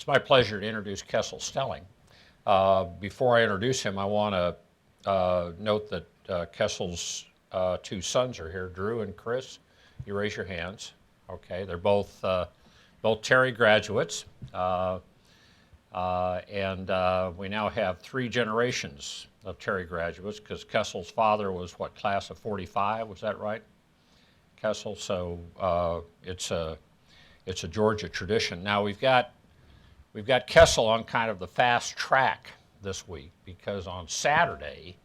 It's my pleasure to introduce Kessel Stelling. Before I introduce him, I want to note that Kessel's two sons are here, Drew and Chris. You raise your hands. Okay, they're both Terry graduates, and we now have three generations of Terry graduates because Kessel's father was what, class of '45? Was that right, Kessel? So it's a Georgia tradition. Now we've got Kessel on kind of the fast track this week because on Friday,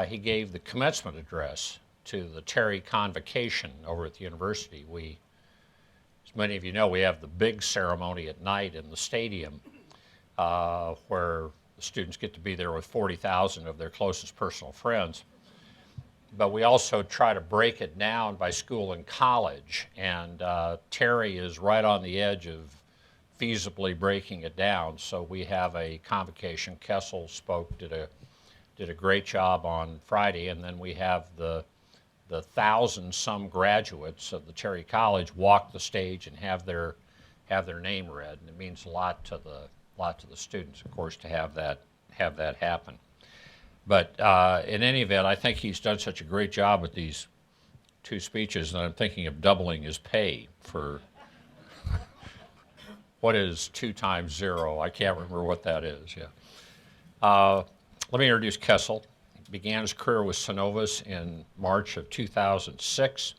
he gave the commencement address to the Terry Convocation over at the university. As many of you know, we have the big ceremony at night in the stadium where the students get to be there with 40,000 of their closest personal friends. But we also try to break it down by school and college, and Terry is right on the edge of feasibly breaking it down. So we have a convocation. Kessel spoke, did a great job on Friday, and then we have the 1,000-some graduates of the Terry College walk the stage and have their name read, and it means a lot to the students, of course, to have that happen. But in any event, I think he's done such a great job with these two speeches that I'm thinking of doubling his pay for what is 2 times 0? I can't remember what that is. Yeah. Let me introduce Kessel. He began his career with Synovus in March of 2006.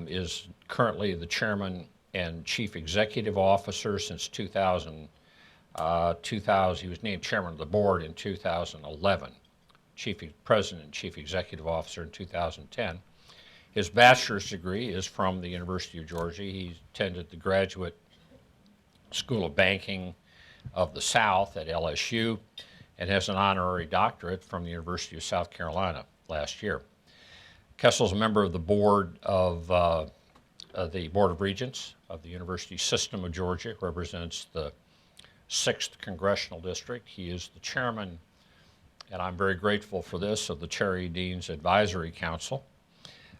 Is currently the chairman and chief executive officer since 2000. He was named chairman of the board in 2011, president and chief executive officer in 2010. His bachelor's degree is from the University of Georgia. He attended the Graduate School of Banking of the South at LSU and has an honorary doctorate from the University of South Carolina last year. Kessel's a member of the board of Regents of the University System of Georgia, represents the 6th Congressional District. He is the chairman, and I'm very grateful for this, of the Terry Dean's Advisory Council,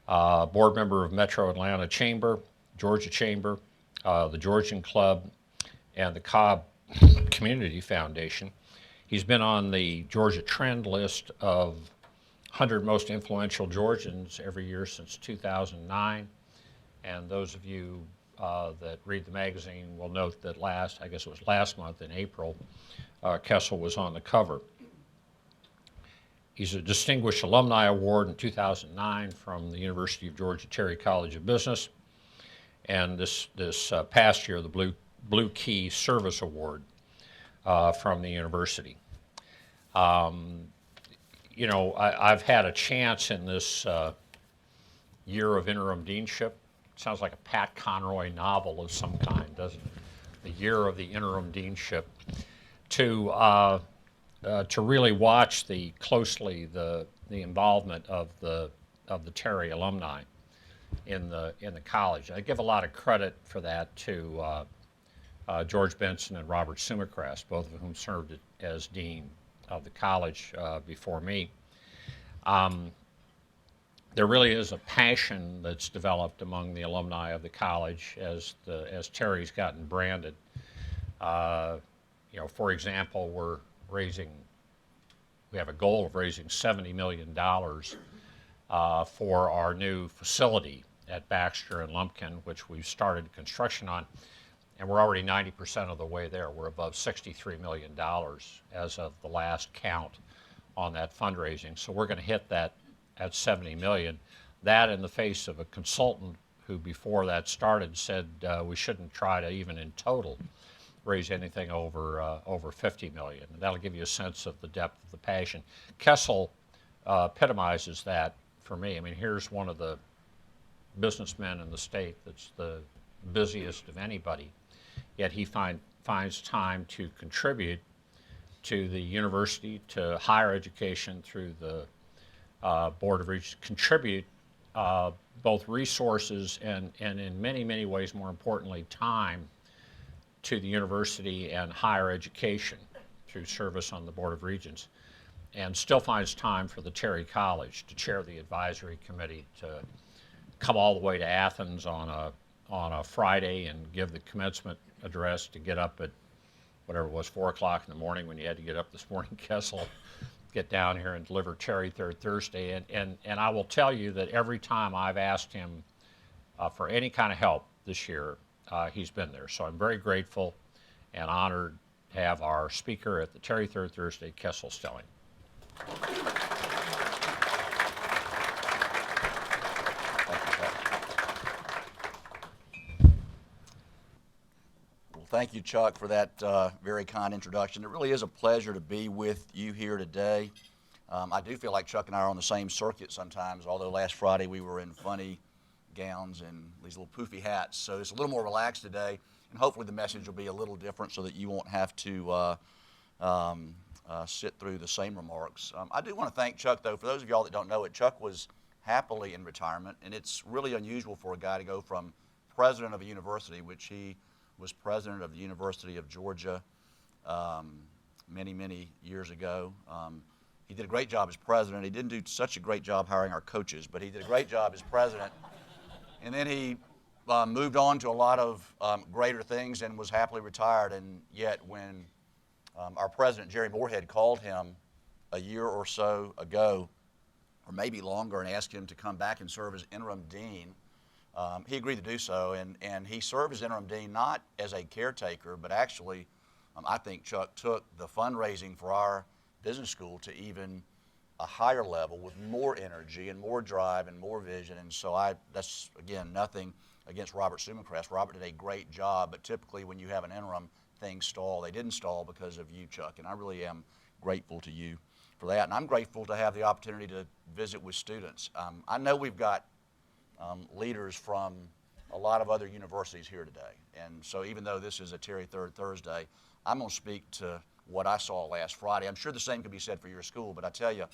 board member of Metro Atlanta Chamber, Georgia Chamber, the Georgian Club, and the Cobb Community Foundation. He's been on the Georgia Trend list of 100 most influential Georgians every year since 2009, and those of you that read the magazine will note that last month in April, Kessel was on the cover. He's a Distinguished Alumni Award in 2009 from the University of Georgia Terry College of Business, and this past year, the Blue Key Service Award from the university. I've had a chance in this year of interim deanship. Sounds like a Pat Conroy novel of some kind, doesn't it? The year of the interim deanship. To really watch closely the involvement of the Terry alumni in the college. I give a lot of credit for that to George Benson and Robert Sumichrast, both of whom served as dean of the college before me. There really is a passion that's developed among the alumni of the college as Terry's gotten branded. For example, we have a goal of raising $70 million for our new facility at Baxter and Lumpkin, which we've started construction on, and we're already 90% of the way there. We're above $63 million as of the last count on that fundraising. So we're going to hit that at $70 million. That in the face of a consultant who before that started said we shouldn't try to even in total raise anything over $50 million. And that'll give you a sense of the depth of the passion. Kessel epitomizes that for me. I mean, here's one of the businessmen in the state that's the busiest of anybody, yet he finds time to contribute to the university, to higher education through the Board of Regents, contribute both resources and in many, many ways, more importantly, time to the university and higher education through service on the Board of Regents, and still finds time for the Terry College to chair the advisory committee, to come all the way to Athens on a on a Friday and give the commencement address to get up at whatever it was, 4 o'clock in the morning when you had to get up this morning, Kessel, get down here and deliver Cherry Third Thursday. And I will tell you that every time I've asked him for any kind of help this year, he's been there. So I'm very grateful and honored to have our speaker at the Cherry Third Thursday, Kessel Stelling. Thank you, Chuck, for that very kind introduction. It really is a pleasure to be with you here today. I do feel like Chuck and I are on the same circuit sometimes, although last Friday we were in funny gowns and these little poofy hats. So it's a little more relaxed today, and hopefully the message will be a little different so that you won't have to sit through the same remarks. I do want to thank Chuck, though. For those of y'all that don't know it, Chuck was happily in retirement, and it's really unusual for a guy to go from president of a university, which he was president of the University of Georgia many, many years ago. He did a great job as president. He didn't do such a great job hiring our coaches, but he did a great job as president. And then he moved on to a lot of greater things and was happily retired. And yet when our president, Jerry Moorhead, called him a year or so ago, or maybe longer, and asked him to come back and serve as interim dean, he agreed to do so, and he served as interim dean not as a caretaker, but actually, I think Chuck took the fundraising for our business school to even a higher level with more energy and more drive and more vision. And so that's, again, nothing against Robert Sumincrest. Robert did a great job, but typically when you have an interim, things stall. They didn't stall because of you, Chuck, and I really am grateful to you for that. And I'm grateful to have the opportunity to visit with students. I know we've got leaders from a lot of other universities here today. And so even though this is a Terry Third Thursday, I'm going to speak to what I saw last Friday. I'm sure the same could be said for your school, but I tell you,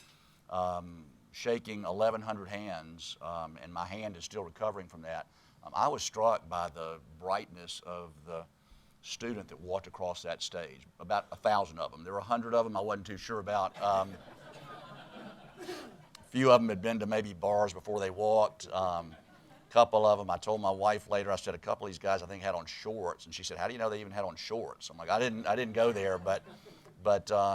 shaking 1,100 hands, and my hand is still recovering from that, I was struck by the brightness of the student that walked across that stage. About 1,000 of them. There were 100 of them I wasn't too sure about. A few of them had been to maybe bars before they walked. Couple of them, I told my wife later, I said, a couple of these guys I think had on shorts, and she said, how do you know they even had on shorts? I'm like, I didn't go there, but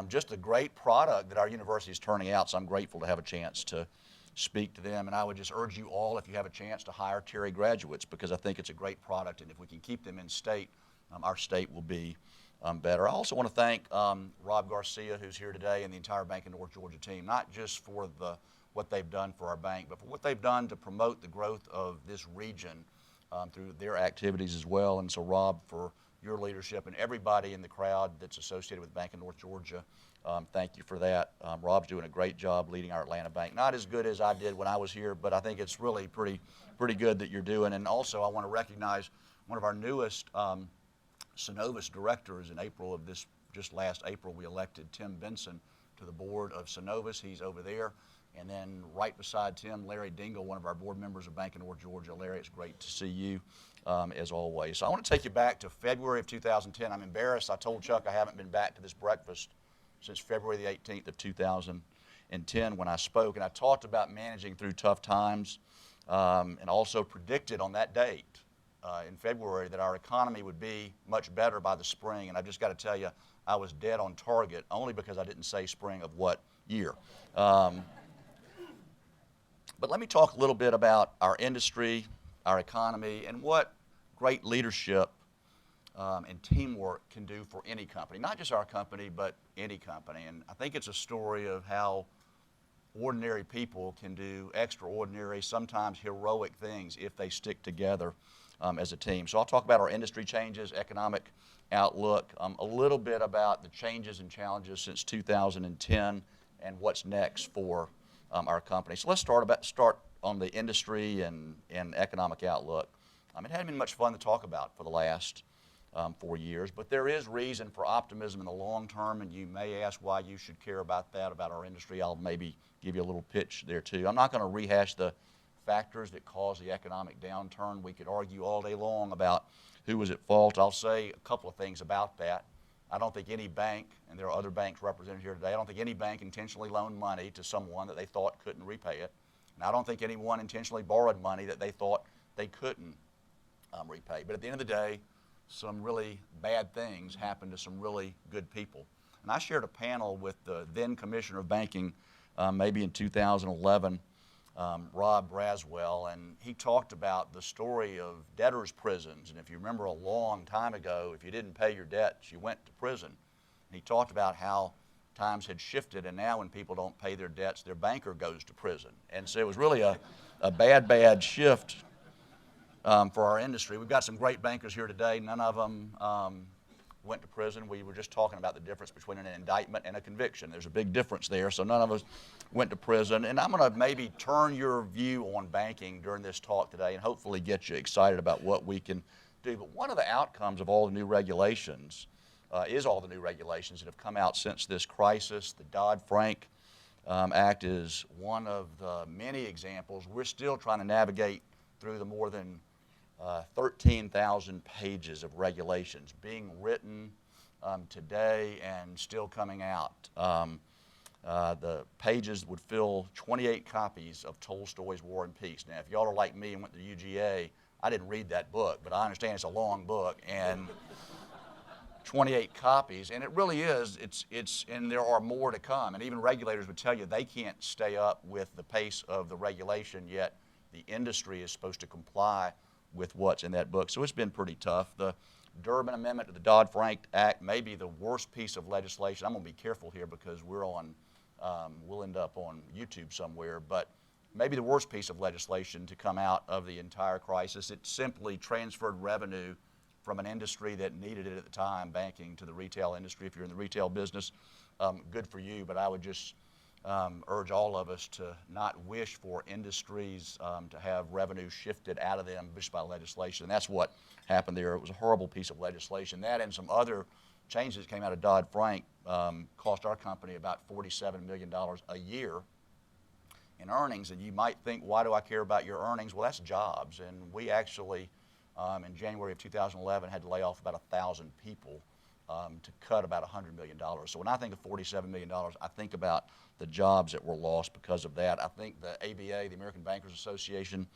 just a great product that our university is turning out, so I'm grateful to have a chance to speak to them. And I would just urge you all, if you have a chance, to hire Terry graduates, because I think it's a great product, and if we can keep them in state, our state will be better. I also want to thank Rob Garcia, who's here today, and the entire Bank of North Georgia team, not just for what they've done for our bank, but for what they've done to promote the growth of this region through their activities as well. And so, Rob, for your leadership and everybody in the crowd that's associated with Bank of North Georgia, thank you for that. Rob's doing a great job leading our Atlanta bank. Not as good as I did when I was here, but I think it's really pretty good that you're doing. And also, I want to recognize one of our newest Synovus directors. In April of just last April, we elected Tim Benson to the board of Synovus. He's over there. And then right beside Tim, Larry Dingle, one of our board members of Bank of North Georgia. Larry, it's great to see you as always. So I want to take you back to February of 2010. I'm embarrassed. I told Chuck I haven't been back to this breakfast since February the 18th of 2010 when I spoke. And I talked about managing through tough times and also predicted on that date in February that our economy would be much better by the spring. And I've just got to tell you, I was dead on target only because I didn't say spring of what year. But let me talk a little bit about our industry, our economy, and what great leadership and teamwork can do for any company. Not just our company, but any company. And I think it's a story of how ordinary people can do extraordinary, sometimes heroic things if they stick together as a team. So I'll talk about our industry changes, economic outlook, a little bit about the changes and challenges since 2010 and what's next for our company. So let's start on the industry and economic outlook. It hadn't been much fun to talk about for the last 4 years, but there is reason for optimism in the long term, and you may ask why you should care about that, about our industry. I'll maybe give you a little pitch there too. I'm not going to rehash the factors that caused the economic downturn. We could argue all day long about who was at fault. I'll say a couple of things about that. I don't think any bank, and there are other banks represented here today, I don't think any bank intentionally loaned money to someone that they thought couldn't repay it. And I don't think anyone intentionally borrowed money that they thought they couldn't repay. But at the end of the day, some really bad things happened to some really good people. And I shared a panel with the then Commissioner of Banking, maybe in 2011, Rob Braswell, and he talked about the story of debtors' prisons. And if you remember a long time ago, if you didn't pay your debts, you went to prison. And he talked about how times had shifted, and now when people don't pay their debts, their banker goes to prison. And so it was really a bad shift for our industry. We've got some great bankers here today. None of them went to prison. We were just talking about the difference between an indictment and a conviction. There's a big difference there, so none of us went to prison. And I'm going to maybe turn your view on banking during this talk today and hopefully get you excited about what we can do. But one of the outcomes of all the new regulations is all the new regulations that have come out since this crisis. The Dodd-Frank Act is one of the many examples. We're still trying to navigate through the more than 13,000 pages of regulations being written today and still coming out. The pages would fill 28 copies of Tolstoy's War and Peace. Now, if y'all are like me and went to UGA, I didn't read that book, but I understand it's a long book, and 28 copies, and it really is, and there are more to come. And even regulators would tell you they can't stay up with the pace of the regulation, yet the industry is supposed to comply with what's in that book. So it's been pretty tough. The Durbin Amendment to the Dodd-Frank Act may be the worst piece of legislation. I'm going to be careful here because we'll end up on YouTube somewhere, but maybe the worst piece of legislation to come out of the entire crisis. It simply transferred revenue from an industry that needed it at the time, banking, to the retail industry. If you're in the retail business, good for you, but I would just urge all of us to not wish for industries to have revenue shifted out of them just by legislation. And that's what happened there. It was a horrible piece of legislation. That and some other changes that came out of Dodd-Frank cost our company about $47 million a year in earnings. And you might think, why do I care about your earnings? Well, that's jobs. And we actually, in January of 2011, had to lay off about 1,000 people to cut about $100 million. So when I think of $47 million, I think about the jobs that were lost because of that. I think the ABA, the American Bankers Association,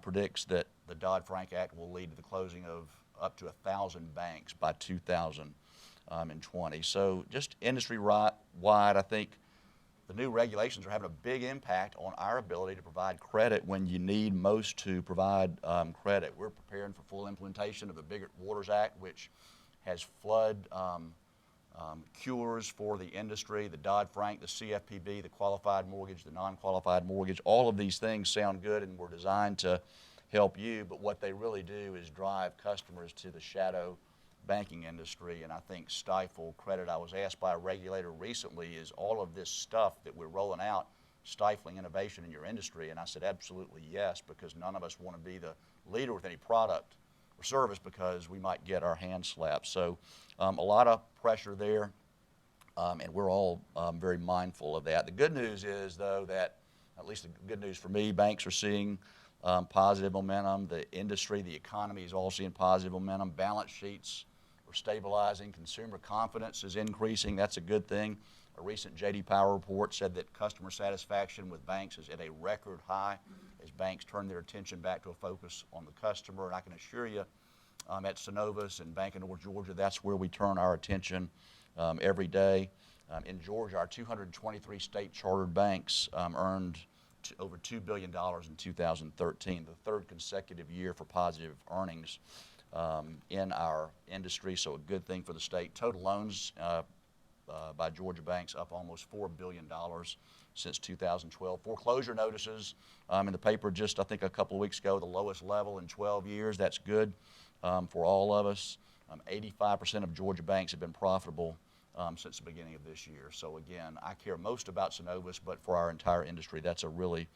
predicts that the Dodd-Frank Act will lead to the closing of up to 1,000 banks by 2020. So just industry-wide, I think the new regulations are having a big impact on our ability to provide credit when you need most to provide credit. We're preparing for full implementation of the Bigger Waters Act, which has flood cures for the industry, the Dodd-Frank, the CFPB, the qualified mortgage, the non-qualified mortgage. All of these things sound good and were designed to help you, but what they really do is drive customers to the shadow banking industry and I think stifle credit. I was asked by a regulator recently, is all of this stuff that we're rolling out stifling innovation in your industry? And I said absolutely yes, because none of us want to be the leader with any product or service because we might get our hands slapped. So a lot of pressure there, and we're all very mindful of that. The good news is, though, that, at least the good news for me, banks are seeing positive momentum. The industry, the economy is all seeing positive momentum. Balance sheets are stabilizing. Consumer confidence is increasing. That's a good thing. A recent J.D. Power report said that customer satisfaction with banks is at a record high as banks turn their attention back to a focus on the customer. And I can assure you, at Synovus and Bank of North Georgia, that's where we turn our attention every day. In Georgia, our 223 state chartered banks earned over $2 billion in 2013, the third consecutive year for positive earnings in our industry, so a good thing for the state. Total loans by Georgia banks up almost $4 billion since 2012. Foreclosure notices in the paper just, I think, a couple of weeks ago, the lowest level in 12 years. That's good for all of us. 85% of Georgia banks have been profitable since the beginning of this year. So again, I care most about Synovus, but for our entire industry, that's a really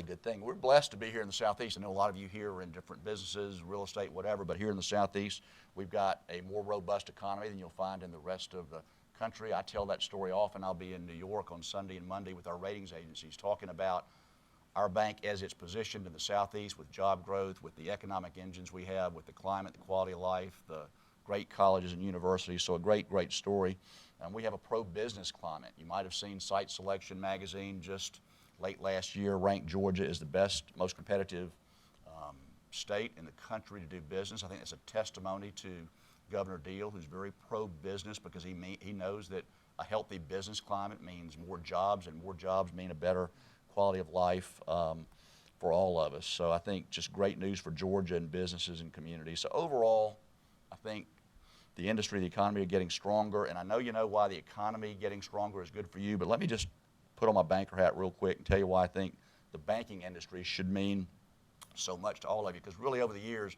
good thing. We're blessed to be here in the Southeast. I know a lot of you here are in different businesses, real estate, whatever, but here in the Southeast, we've got a more robust economy than you'll find in the rest of the country. I tell that story often. I'll be in New York on Sunday and Monday with our ratings agencies talking about our bank as it's positioned in the Southeast with job growth, with the economic engines we have, with the climate, the quality of life, the great colleges and universities. So a great story. We have a pro-business climate. You might have seen Site Selection magazine just late last year ranked Georgia as the best, most competitive state in the country to do business. I think that's a testimony to Governor Deal, who's very pro-business because he knows that a healthy business climate means more jobs, and more jobs mean a better quality of life for all of us. So I think just great news for Georgia and businesses and communities. So overall, I think the industry, the economy are getting stronger, and I know you know why the economy getting stronger is good for you, but let me just put on my banker hat real quick and tell you why I think the banking industry should mean so much to all of you, because really over the years,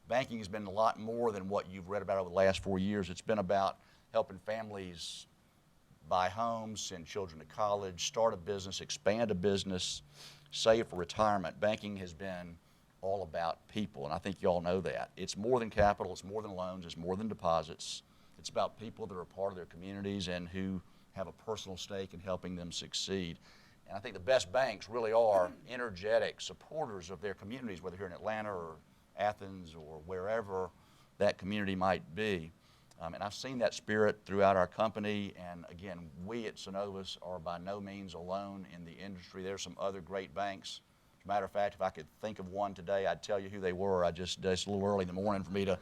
banking has been a lot more than what you've read about over the last 4 years. It's been about helping families buy homes, send children to college, start a business, expand a business, save for retirement. Banking has been all about people, and I think you all know that. It's more than capital, it's more than loans, it's more than deposits. It's about people that are a part of their communities and who have a personal stake in helping them succeed. And I think the best banks really are energetic supporters of their communities, whether here in Atlanta or Athens or wherever that community might be. And I've seen that spirit throughout our company, and again, we at Synovus are by no means alone in the industry. There's some other great banks. As a matter of fact, if I could think of one today, I'd tell you who they were. It's a little early in the morning for me to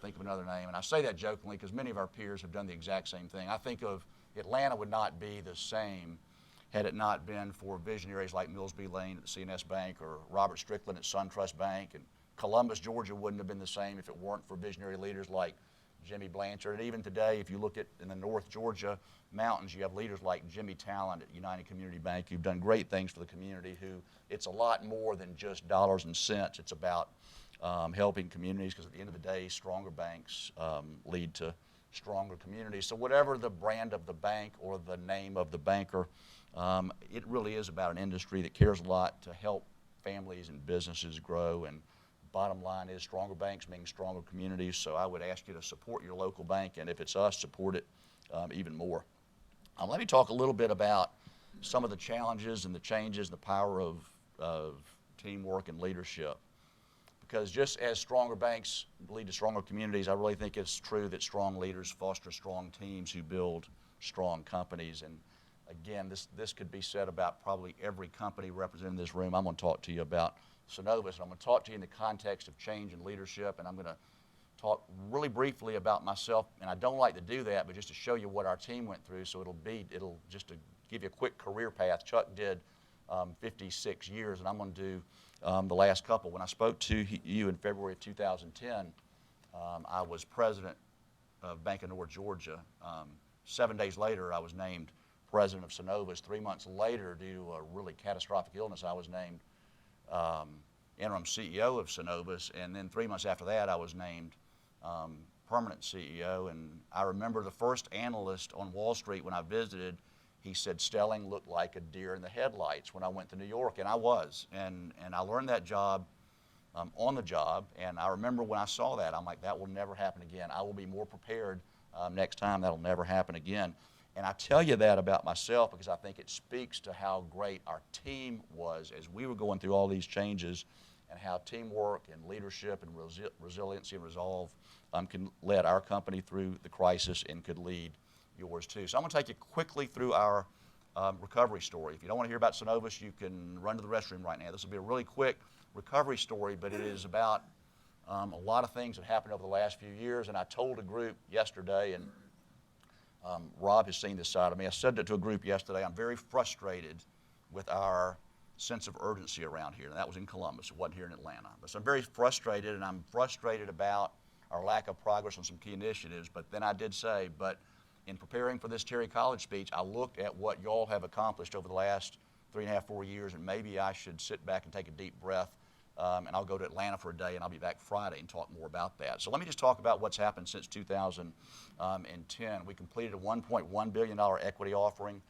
think of another name. And I say that jokingly because many of our peers have done the exact same thing. I think of Atlanta would not be the same had it not been for visionaries like Mills B. Lane at the CNS Bank or Robert Strickland at SunTrust Bank, and Columbus, Georgia wouldn't have been the same if it weren't for visionary leaders like Jimmy Blanchard. And even today, if you look at in the North Georgia mountains, you have leaders like Jimmy Talent at United Community Bank who've done great things for the community, who it's a lot more than just dollars and cents. It's about helping communities, because at the end of the day, stronger banks lead to stronger communities. So whatever the brand of the bank or the name of the banker, it really is about an industry that cares a lot to help families and businesses grow. And bottom line is stronger banks mean stronger communities. So I would ask you to support your local bank, and if it's us, support it even more. Let me talk a little bit about some of the challenges and the changes, the power of teamwork and leadership. Because just as stronger banks lead to stronger communities, I really think it's true that strong leaders foster strong teams who build strong companies. And again, this could be said about probably every company represented in this room. I'm going to talk to you about Synovus, and I'm going to talk to you in the context of change and leadership, and I'm going to talk really briefly about myself, and I don't like to do that, but just to show you what our team went through, so it'll just to give you a quick career path. Chuck did 56 years, and I'm going to do the last couple. When I spoke to you in February of 2010, I was president of Bank of North Georgia. 7 days later, I was named president of Synovus. 3 months later, due to a really catastrophic illness, I was named interim CEO of Synovus, and then 3 months after that, I was named permanent CEO. And I remember the first analyst on Wall Street when I visited, he said Stelling looked like a deer in the headlights when I went to New York, and I was. And I learned that job on the job, and I remember when I saw that, I'm like, that will never happen again. I will be more prepared next time. That'll never happen again. And I tell you that about myself because I think it speaks to how great our team was as we were going through all these changes, and how teamwork and leadership and resiliency and resolve can lead our company through the crisis and could lead yours too. So I'm going to take you quickly through our recovery story. If you don't want to hear about Synovus, you can run to the restroom right now. This will be a really quick recovery story, but it is about a lot of things that happened over the last few years. And I told a group yesterday, and Rob has seen this side of me. I said that to a group yesterday. I'm very frustrated with our sense of urgency around here. And that was in Columbus. It wasn't here in Atlanta. But so I'm very frustrated, and I'm frustrated about our lack of progress on some key initiatives. But then I did say, but in preparing for this Terry College speech, I looked at what y'all have accomplished over the last 3.5, 4 years, and maybe I should sit back and take a deep breath. And I'll go to Atlanta for a day, and I'll be back Friday and talk more about that. So let me just talk about what's happened since 2010. We completed a $1.1 billion equity offering.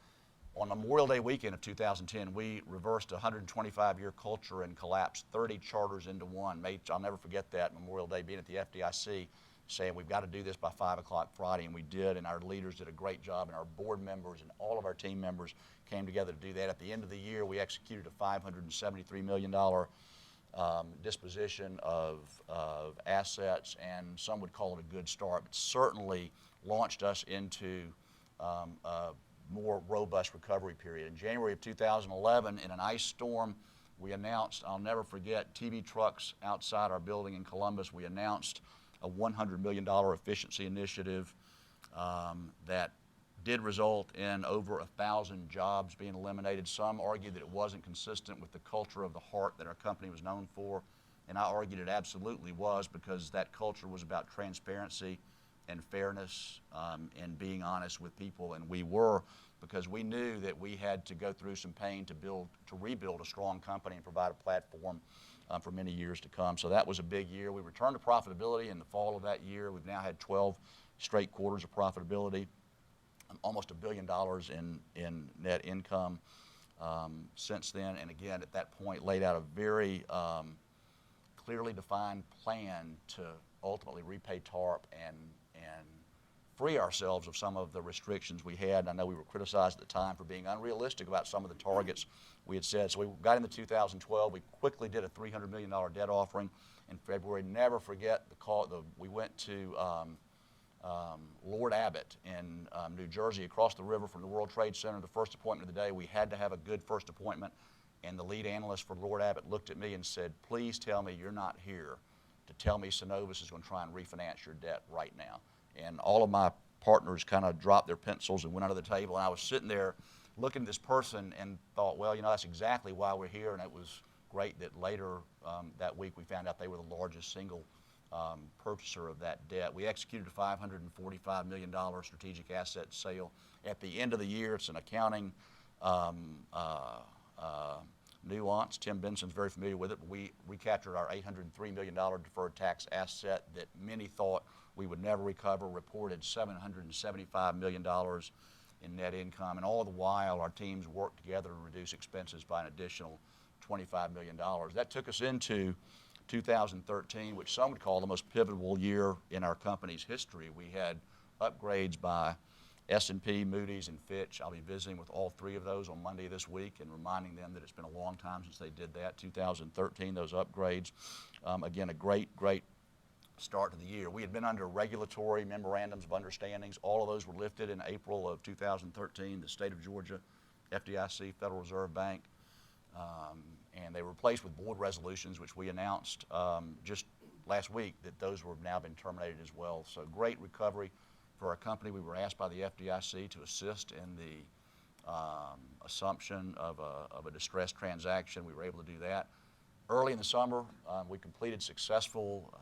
On Memorial Day weekend of 2010, we reversed a 125-year culture and collapsed 30 charters into one. I'll never forget that, Memorial Day, being at the FDIC, saying we've got to do this by 5 o'clock Friday, and we did, and our leaders did a great job, and our board members and all of our team members came together to do that. At the end of the year, we executed a $573 million disposition of assets, and some would call it a good start, but certainly launched us into a more robust recovery period. In January of 2011, in an ice storm, we announced, I'll never forget, TV trucks outside our building in Columbus. We announced a $100 million efficiency initiative that did result in over 1,000 jobs being eliminated. Some argued that it wasn't consistent with the culture of the heart that our company was known for, and I argued it absolutely was, because that culture was about transparency and fairness and being honest with people, and we were, because we knew that we had to go through some pain to rebuild a strong company and provide a platform for many years to come. So that was a big year. We returned to profitability in the fall of that year. We've now had 12 straight quarters of profitability, almost $1 billion in net income since then. And again, at that point, laid out a very clearly defined plan to ultimately repay TARP and free ourselves of some of the restrictions we had. I know we were criticized at the time for being unrealistic about some of the targets we had set. So we got into 2012. We quickly did a $300 million debt offering in February. Never forget we went to Lord Abbott in New Jersey, across the river from the World Trade Center. The first appointment of the day, we had to have a good first appointment. And the lead analyst for Lord Abbott looked at me and said, "Please tell me you're not here to tell me Synovus is going to try and refinance your debt right now." And all of my partners kind of dropped their pencils and went under the table. And I was sitting there looking at this person and thought, well, that's exactly why we're here. And it was great that later that week we found out they were the largest single purchaser of that debt. We executed a $545 million strategic asset sale. At the end of the year, it's an accounting nuance. Tim Benson's very familiar with it. But we recaptured our $803 million deferred tax asset that many thought we would never recover, reported $775 million in net income. And all the while, our teams worked together to reduce expenses by an additional $25 million. That took us into 2013, which some would call the most pivotal year in our company's history. We had upgrades by S&P, Moody's, and Fitch. I'll be visiting with all three of those on Monday this week and reminding them that it's been a long time since they did that. 2013, those upgrades. Again, a great start to the year. We had been under regulatory memorandums of understandings. All of those were lifted in April of 2013. The state of Georgia, FDIC, Federal Reserve Bank, and they were replaced with board resolutions, which we announced just last week that those have now been terminated as well. So great recovery for our company. We were asked by the FDIC to assist in the assumption of a distressed transaction. We were able to do that. Early in the summer, we completed successful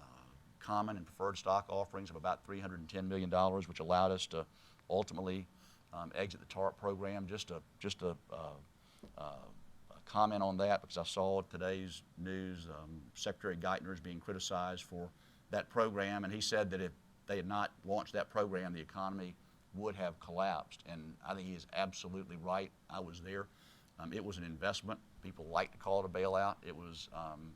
common and preferred stock offerings of about $310 million, which allowed us to ultimately exit the TARP program. Just a comment on that, because I saw today's news, Secretary Geithner is being criticized for that program, and he said that if they had not launched that program, the economy would have collapsed. And I think he is absolutely right. I was there. It was an investment. People like to call it a bailout. It was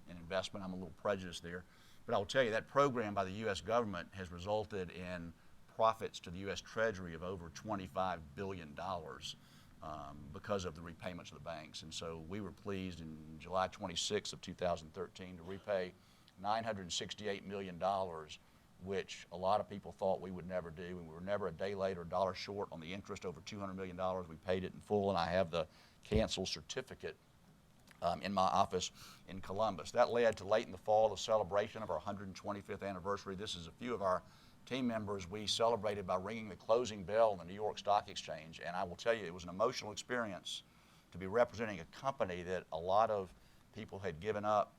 an investment. I'm a little prejudiced there. But I will tell you, that program by the U.S. government has resulted in profits to the U.S. Treasury of over $25 billion because of the repayments of the banks. And so we were pleased in July 26th of 2013 to repay $968 million, which a lot of people thought we would never do. And we were never a day late or a dollar short on the interest, over $200 million. We paid it in full, and I have the cancel certificate in my office in Columbus. That led to late in the fall the celebration of our 125th anniversary. This is a few of our team members. We celebrated by ringing the closing bell on the New York Stock Exchange, and I will tell you, it was an emotional experience to be representing a company that a lot of people had given up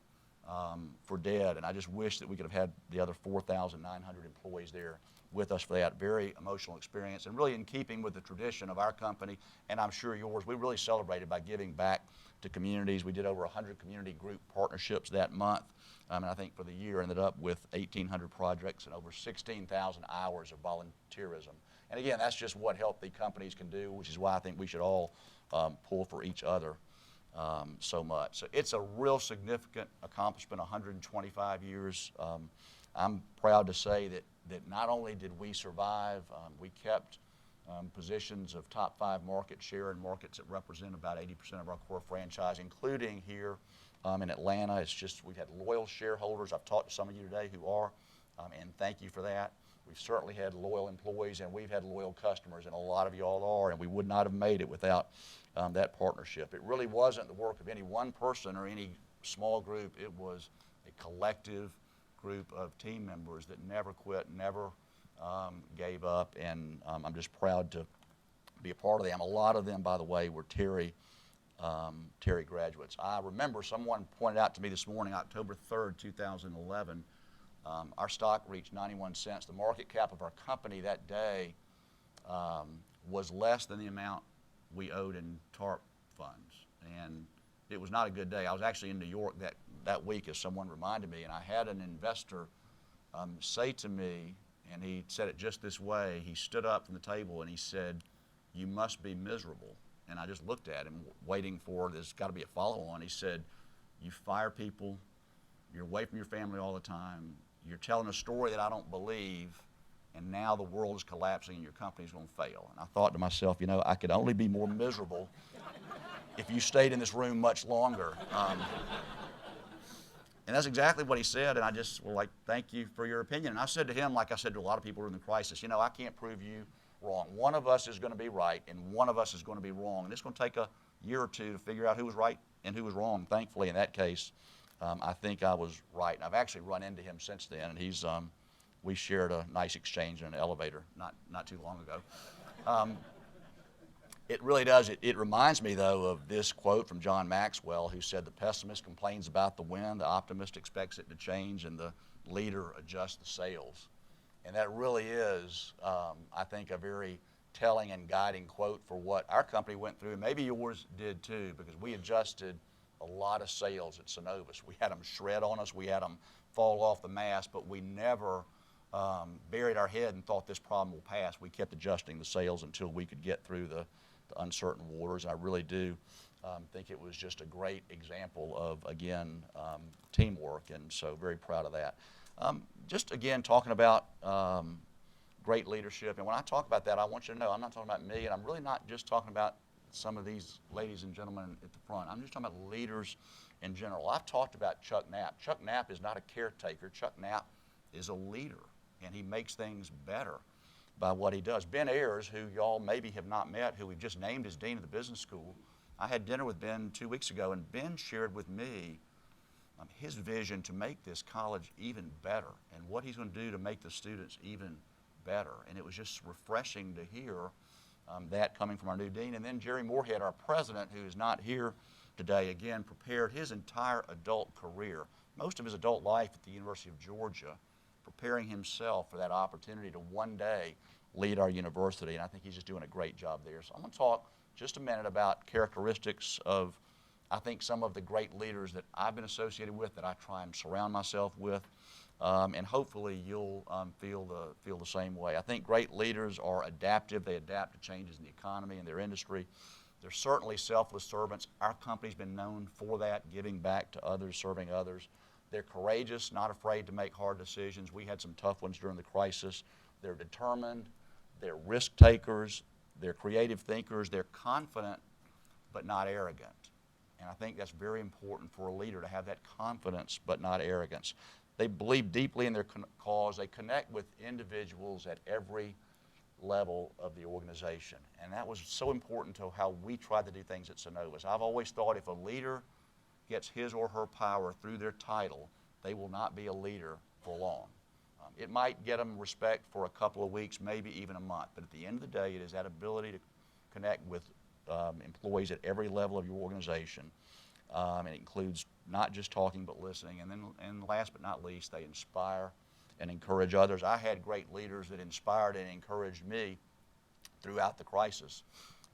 for dead, and I just wish that we could have had the other 4,900 employees there with us for that. Very emotional experience, and really in keeping with the tradition of our company, and I'm sure yours. We really celebrated by giving back to communities. We did over 100 community group partnerships that month, and I think for the year ended up with 1,800 projects and over 16,000 hours of volunteerism. And again, that's just what healthy companies can do, which is why I think we should all pull for each other so much. So it's a real significant accomplishment, 125 years. I'm proud to say that not only did we survive, we kept positions of top 5 market share in markets that represent about 80% of our core franchise, including here in Atlanta. It's just we've had loyal shareholders. I've talked to some of you today who are and thank you for that. We've certainly had loyal employees, and we've had loyal customers, and a lot of you all are, and we would not have made it without that partnership. It really wasn't the work of any one person or any small group. It was a collective group of team members that never quit, never gave up, and I'm just proud to be a part of them. A lot of them, by the way, were Terry graduates. I remember someone pointed out to me this morning, October 3rd, 2011, our stock reached 91 cents. The market cap of our company that day was less than the amount we owed in TARP funds. And it was not a good day. I was actually in New York that week, as someone reminded me, and I had an investor say to me, and he said it just this way, he stood up from the table and he said, "You must be miserable." And I just looked at him, waiting for, there's got to be a follow-on. He said, "You fire people, you're away from your family all the time, you're telling a story that I don't believe, and now the world is collapsing and your company's going to fail." And I thought to myself, you know, I could only be more miserable if you stayed in this room much longer. And that's exactly what he said, and I just was like, "Thank you for your opinion." And I said to him, like I said to a lot of people in the crisis, you know, I can't prove you wrong. One of us is going to be right, and one of us is going to be wrong. And it's going to take a year or two to figure out who was right and who was wrong. Thankfully, in that case, I think I was right. And I've actually run into him since then, and we shared a nice exchange in an elevator not too long ago. It really does. It reminds me, though, of this quote from John Maxwell, who said, "The pessimist complains about the wind, the optimist expects it to change, and the leader adjusts the sails." And that really is, I think, a very telling and guiding quote for what our company went through, and maybe yours did too, because we adjusted a lot of sails at Synovus. We had them shred on us, we had them fall off the mast, but we never buried our head and thought this problem will pass. We kept adjusting the sails until we could get through the uncertain waters. I really do think it was just a great example of, again, teamwork, and so very proud of that. Just again, talking about great leadership, and when I talk about that, I want you to know I'm not talking about me, and I'm really not just talking about some of these ladies and gentlemen at the front. I'm just talking about leaders in general. I've talked about Chuck Knapp. Chuck Knapp is not a caretaker. Chuck Knapp is a leader, and he makes things better by what he does. Ben Ayers, who y'all maybe have not met, who we've just named as Dean of the Business School, I had dinner with Ben 2 weeks ago, and Ben shared with me his vision to make this college even better and what he's going to do to make the students even better. And it was just refreshing to hear that coming from our new dean. And then Jerry Moorhead, our president, who is not here today, again, prepared his entire adult career, most of his adult life at the University of Georgia, preparing himself for that opportunity to one day lead our university. And I think he's just doing a great job there. So I'm going to talk just a minute about characteristics of, I think, some of the great leaders that I've been associated with, that I try and surround myself with, and hopefully you'll feel the same way. I think great leaders are adaptive. They adapt to changes in the economy and their industry. They're certainly selfless servants. Our company's been known for that, giving back to others, serving others. They're courageous, not afraid to make hard decisions. We had some tough ones during the crisis. They're determined. They're risk takers. They're creative thinkers. They're confident, but not arrogant. And I think that's very important for a leader, to have that confidence but not arrogance. They believe deeply in their cause. They connect with individuals at every level of the organization. And that was so important to how we try to do things at Synovus. I've always thought if a leader gets his or her power through their title, they will not be a leader for long. It might get them respect for a couple of weeks, maybe even a month. But at the end of the day, it is that ability to connect with employees at every level of your organization. And it includes not just talking but listening. And last but not least, they inspire and encourage others. I had great leaders that inspired and encouraged me throughout the crisis,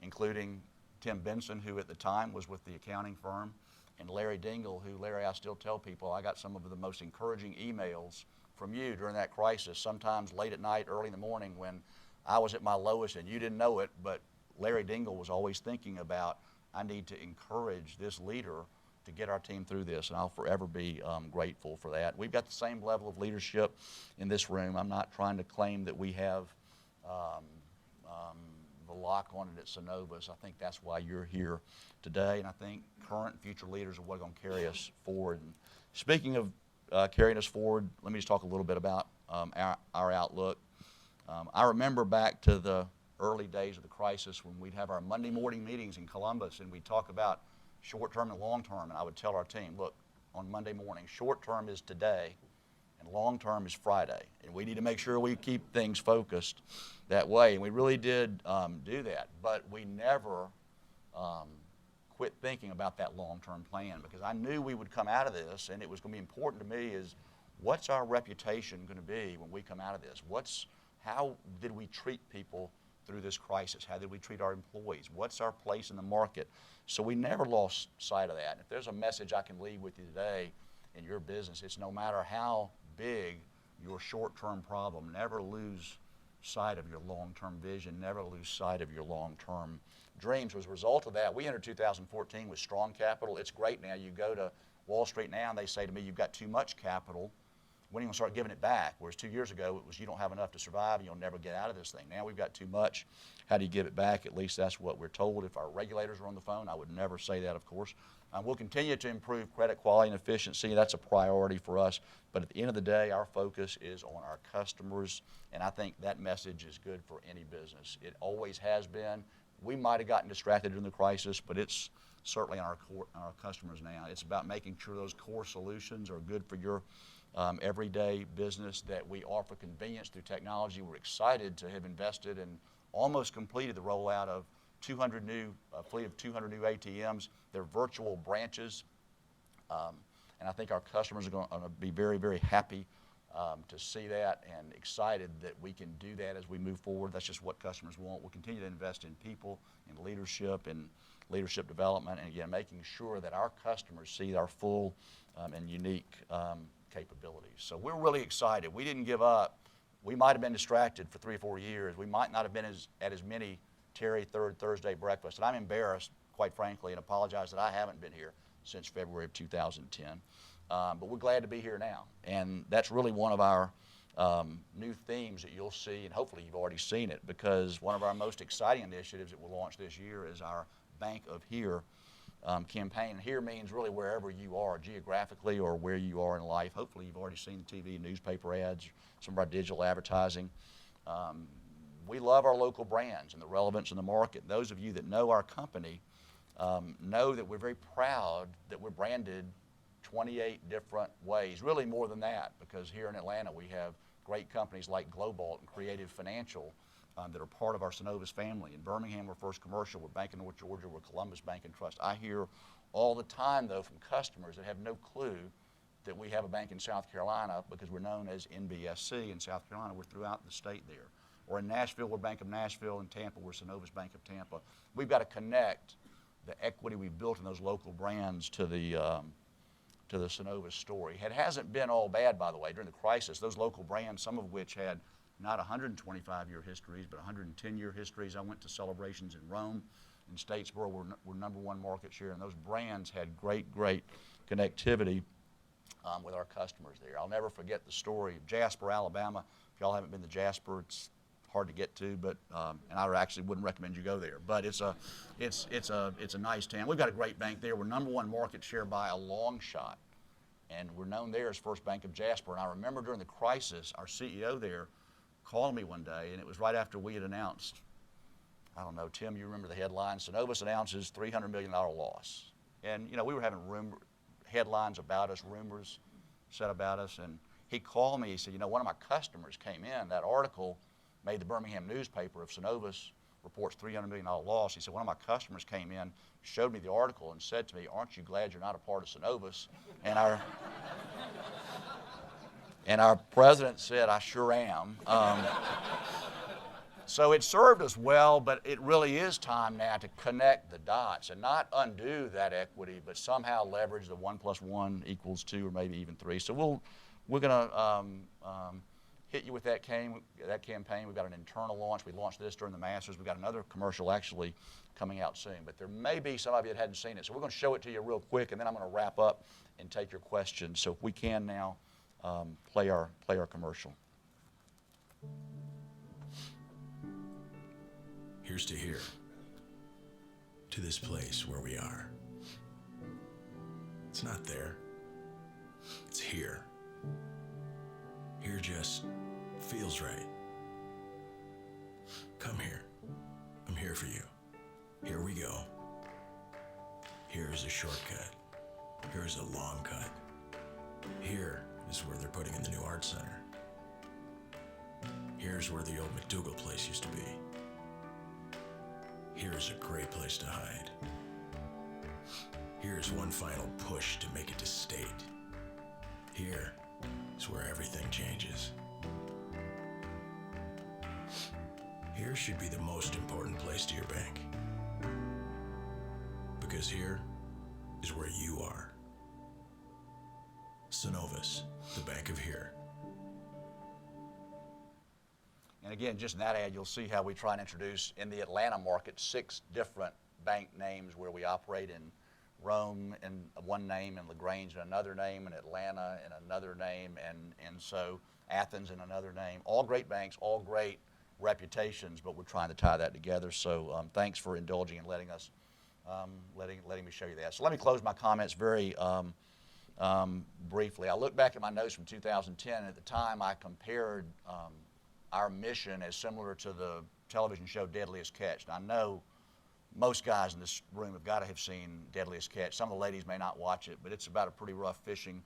including Tim Benson, who at the time was with the accounting firm, and Larry Dingle, who, Larry, I still tell people, I got some of the most encouraging emails from you during that crisis, sometimes late at night, early in the morning, when I was at my lowest and you didn't know it, but Larry Dingle was always thinking about, I need to encourage this leader to get our team through this, and I'll forever be grateful for that. We've got the same level of leadership in this room. I'm not trying to claim that we have the lock on it at Synovus. I think that's why you're here today, and I think current and future leaders are what are going to carry us forward. And speaking of carrying us forward, let me just talk a little bit about our outlook. I remember back to the early days of the crisis when we'd have our Monday morning meetings in Columbus and we'd talk about short-term and long-term, and I would tell our team, look, on Monday morning, short-term is today and long-term is Friday, and we need to make sure we keep things focused that way, and we really did do that, but we never quit thinking about that long-term plan, because I knew we would come out of this, and it was going to be important to me is, what's our reputation going to be when we come out of this? How did we treat people through this crisis? How did we treat our employees? What's our place in the market? So we never lost sight of that. And if there's a message I can leave with you today in your business, it's no matter how big your short-term problem, never lose sight of your long-term vision, never lose sight of your long-term dreams. As a result of that, we entered 2014 with strong capital. It's great now. You go to Wall Street now and they say to me, you've got too much capital. When are you going to start giving it back? Whereas 2 years ago, it was you don't have enough to survive and you'll never get out of this thing. Now we've got too much. How do you give it back? At least that's what we're told. If our regulators are on the phone, I would never say that, of course. We'll continue to improve credit quality and efficiency. That's a priority for us. But at the end of the day, our focus is on our customers, and I think that message is good for any business. It always has been. We might have gotten distracted during the crisis, but it's certainly on our customers now. It's about making sure those core solutions are good for your everyday business, that we offer convenience through technology. We're excited to have invested and almost completed the rollout of a fleet of 200 new ATMs. They're virtual branches, and I think our customers are going to be very, very happy to see that and excited that we can do that as we move forward. That's just what customers want. We'll continue to invest in people, in leadership, and leadership development, and again, making sure that our customers see our full and unique capabilities. So we're really excited. We didn't give up. We might have been distracted for 3 or 4 years. We might not have been at as many Terry Third Thursday breakfasts. And I'm embarrassed, quite frankly, and apologize that I haven't been here since February of 2010. But we're glad to be here now. And that's really one of our new themes that you'll see, and hopefully you've already seen it, because one of our most exciting initiatives that we'll launch this year is our Bank of Here campaign. Here means really wherever you are geographically or where you are in life. Hopefully you've already seen the TV, newspaper ads, some of our digital advertising. We love our local brands and the relevance in the market. Those of you that know our company know that we're very proud that we're branded 28 different ways, really more than that, because here in Atlanta we have great companies like Globalt and Creative Financial that are part of our Synovus family. In Birmingham, we're First Commercial. We're Bank of North Georgia. We're Columbus Bank and Trust. I hear all the time, though, from customers that have no clue that we have a bank in South Carolina because we're known as NBSC in South Carolina. We're throughout the state there. Or in Nashville, we're Bank of Nashville. In Tampa, we're Synovus Bank of Tampa. We've got to connect the equity we've built in those local brands to the Synovus story. It hasn't been all bad, by the way, during the crisis. Those local brands, some of which had not 125-year histories, but 110-year histories. I went to celebrations in Rome, in Statesboro, we're number one market share, and those brands had great connectivity with our customers there. I'll never forget the story of Jasper, Alabama. If y'all haven't been to Jasper, it's hard to get to, but and I actually wouldn't recommend you go there. But it's a nice town. We've got a great bank there. We're number one market share by a long shot, and we're known there as First Bank of Jasper. And I remember during the crisis, our CEO there called me one day, and it was right after we had announced, I don't know, Tim, you remember the headline, Synovus announces $300 million loss. And, you know, we were having headlines about us, rumors said about us, and he called me, he said, you know, one of my customers came in, that article made the Birmingham newspaper of Synovus reports $300 million loss. He said, one of my customers came in, showed me the article, and said to me, aren't you glad you're not a part of Synovus? And our president said, I sure am. So it served us well, but it really is time now to connect the dots and not undo that equity, but somehow leverage the 1 + 1 = 2 or maybe even 3. So we're going to hit you with that campaign. We've got an internal launch. We launched this during the Masters. We've got another commercial actually coming out soon, but there may be some of you that hadn't seen it. So we're going to show it to you real quick, and then I'm going to wrap up and take your questions. So if we can now play our commercial. Here's to here, to this place where we are. It's not there, it's here. Here just feels right. Come here. I'm here for you. Here we go. Here's a shortcut. Here's a long cut. Here is where they're putting in the new art center. Here's where the old McDougal place used to be. Here's a great place to hide. Here's one final push to make it to state. Here is where everything changes. Here should be the most important place to your bank. Because here is where you are. Synovus, the bank of here. And again, just in that ad, you'll see how we try and introduce in the Atlanta market 6 different bank names where we operate in Rome in one name, and LaGrange in another name, and Atlanta in another name, and so Athens in another name. All great banks, all great reputations, but we're trying to tie that together. So thanks for indulging and letting us, letting me show you that. So let me close my comments very briefly. I look back at my notes from 2010, and at the time I compared our mission as similar to the television show Deadliest Catch. Now, I know most guys in this room have got to have seen Deadliest Catch. Some of the ladies may not watch it, but it's about a pretty rough fishing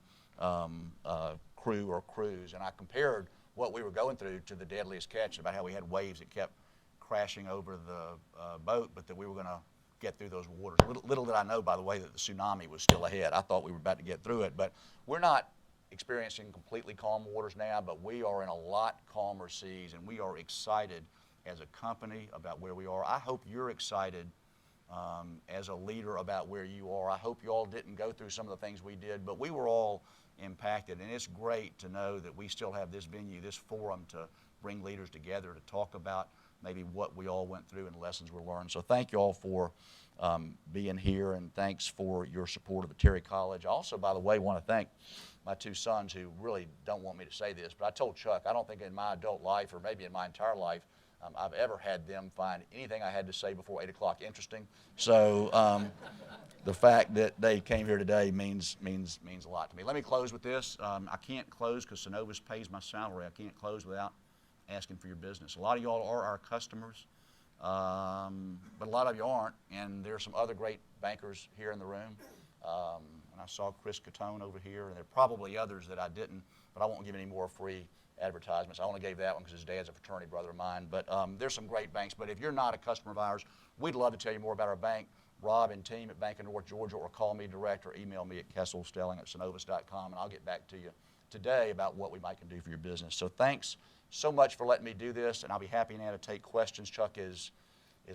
crew or cruise. And I compared what we were going through to the Deadliest Catch, about how we had waves that kept crashing over the boat, but that we were going to get through those waters. Little did I know, by the way, that the tsunami was still ahead. I thought we were about to get through it, but we're not experiencing completely calm waters now, but we are in a lot calmer seas, and we are excited as a company about where we are. I hope you're excited as a leader about where you are. I hope you all didn't go through some of the things we did, but we were all impacted, and it's great to know that we still have this venue, this forum to bring leaders together to talk about maybe what we all went through and lessons we learned. So thank you all for being here, and thanks for your support of the Terry College. I also, by the way, want to thank my 2 sons who really don't want me to say this, but I told Chuck, I don't think in my adult life, or maybe in my entire life, I've ever had them find anything I had to say before 8 o'clock interesting. So the fact that they came here today means a lot to me. Let me close with this. I can't close because Synovus pays my salary. I can't close without asking for your business. A lot of y'all are our customers, but a lot of you aren't, and there's some other great bankers here in the room. And I saw Chris Catone over here, and there are probably others that I didn't, but I won't give any more free advertisements. I only gave that one because his dad's a fraternity brother of mine. But there's some great banks. But if you're not a customer of ours, we'd love to tell you more about our bank. Rob and team at Bank of North Georgia, or call me direct, or email me at kesselstelling@synovus.com, and I'll get back to you today about what we might can do for your business. So thanks so much for letting me do this, and I'll be happy now to take questions, Chuck, as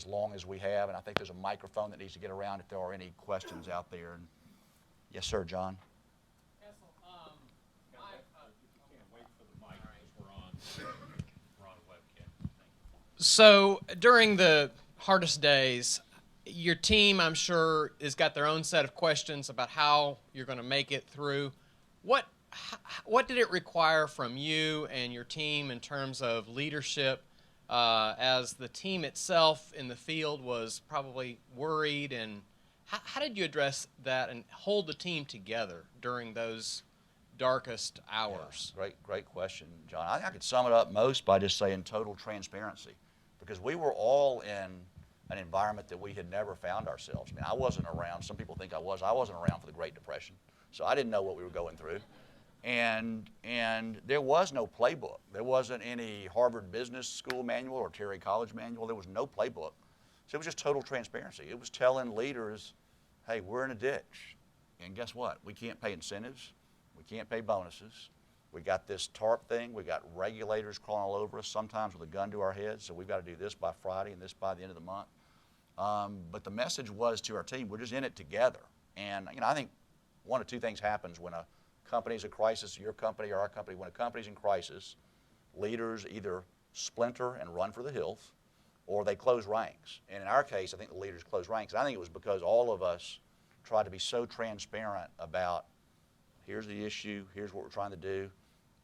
long as we have. And I think there's a microphone that needs to get around if there are any questions out there. And yes, sir, John. Kessel, you can't wait for the mic because we're on webcam. Thank you. So during the hardest days, your team, I'm sure, has got their own set of questions about how you're going to make it through. What did it require from you and your team in terms of leadership, as the team itself in the field was probably worried, and how did you address that and hold the team together during those darkest hours? Yeah, great question, John. I think I could sum it up most by just saying total transparency, because we were all in an environment that we had never found ourselves. I mean, I wasn't around. Some people think I was. I wasn't around for the Great Depression, so I didn't know what we were going through. And there was no playbook. There wasn't any Harvard Business School manual or Terry College manual. There was no playbook. So it was just total transparency. It was telling leaders, hey, we're in a ditch. And guess what? We can't pay incentives. We can't pay bonuses. We got this TARP thing. We got regulators crawling all over us, sometimes with a gun to our heads. So we've got to do this by Friday and this by the end of the month. But the message was to our team, we're just in it together. And I think one of two things happens when a company's a crisis, your company or our company. When a company's in crisis, leaders either splinter and run for the hills, or they close ranks. And in our case, I think the leaders closed ranks. And I think it was because all of us tried to be so transparent about, here's the issue, here's what we're trying to do.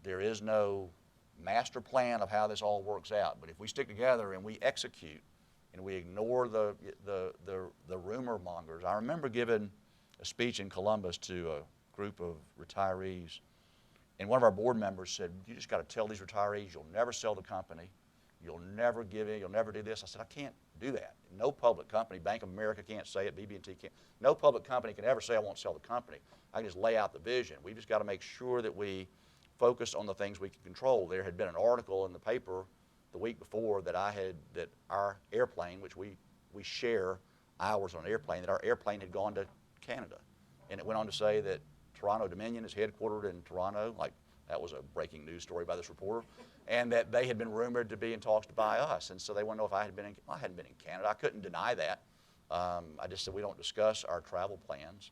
There is no master plan of how this all works out. But if we stick together and we execute and we ignore the rumor mongers. I remember giving a speech in Columbus to a group of retirees, And one of our board members said, you just got to tell these retirees you'll never sell the company. You'll never give in. You'll never do this. I said, I can't do that. No public company, Bank of America can't say it, BB&T can't. No public company can ever say I won't sell the company. I can just lay out the vision. We've just got to make sure that we focus on the things we can control. There had been an article in the paper the week before that our airplane, which we share hours on an airplane, that our airplane had gone to Canada. And it went on to say that Toronto Dominion is headquartered in Toronto, like that was a breaking news story by this reporter, and that they had been rumored to be in talks to buy us. And so they wanted to know if I hadn't been in Canada. I couldn't deny that. I just said we don't discuss our travel plans.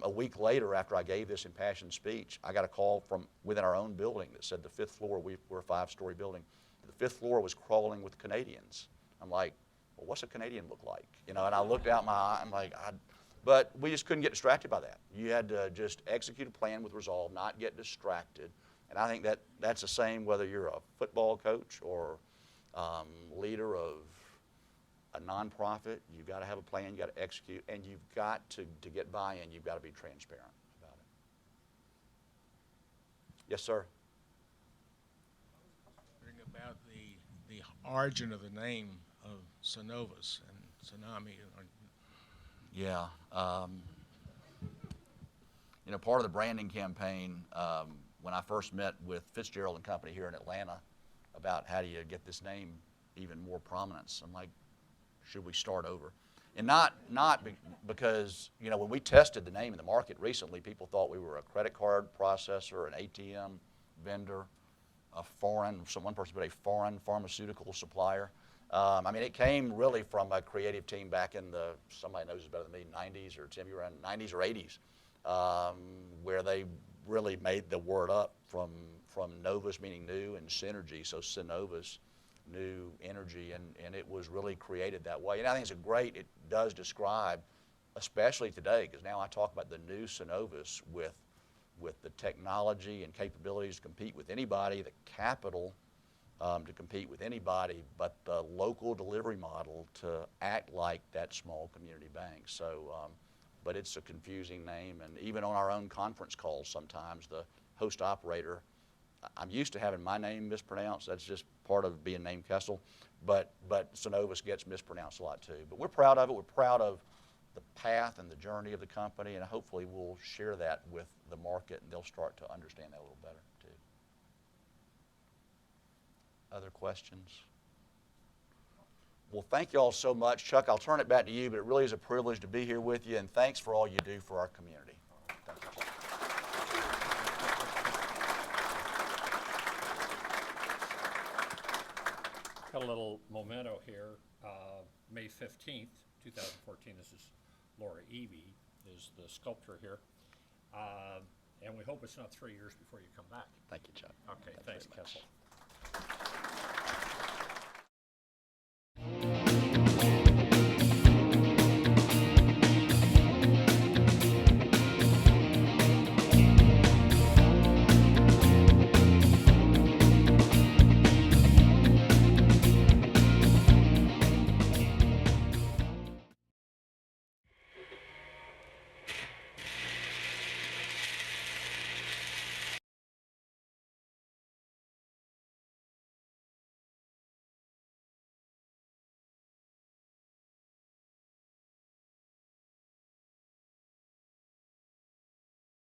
A week later, after I gave this impassioned speech, I got a call from within our own building that said the 5th floor, we're a 5-story building, the 5th floor was crawling with Canadians. I'm like, well, what's a Canadian look like? You know, and I looked out my eye, I'm like, but we just couldn't get distracted by that. You had to just execute a plan with resolve, not get distracted. And I think that's the same whether you're a football coach or leader of a nonprofit. You've got to have a plan, you've got to execute, and you've got to get buy-in, you've got to be transparent about it. Yes, sir. About the origin of the name of Synovus and Tsunami. Yeah. You know, part of the branding campaign, when I first met with Fitzgerald and Company here in Atlanta about how do you get this name even more prominence, I'm like, should we start over? And not because, you know, when we tested the name in the market recently, people thought we were a credit card processor, an ATM vendor, one person put a foreign pharmaceutical supplier. I mean, it came really from a creative team back in somebody knows it better than me, 90s, or Tim, you were in 90s or 80s, where they really made the word up from Novus, meaning new, and synergy, so Synovus, new energy, and it was really created that way. And I think it does describe, especially today, because now I talk about the new Synovus with the technology and capabilities to compete with anybody, the capital to compete with anybody, but the local delivery model to act like that small community bank. So, but it's a confusing name, and even on our own conference calls sometimes, the host operator, I'm used to having my name mispronounced. That's just part of being named Kessel, but Synovus gets mispronounced a lot too. But we're proud of it. We're proud of the path and the journey of the company, and hopefully we'll share that with the market, and they'll start to understand that a little better too. Other questions? Well, thank you all so much. Chuck, I'll turn it back to you, but it really is a privilege to be here with you, and thanks for all you do for our community. Thank you, Chuck. Got a little memento here. May 15th, 2014. This is Laura Evie, is the sculptor here. And we hope it's not 3 years before you come back. Thank you, Chuck. Okay, thanks, Kessel.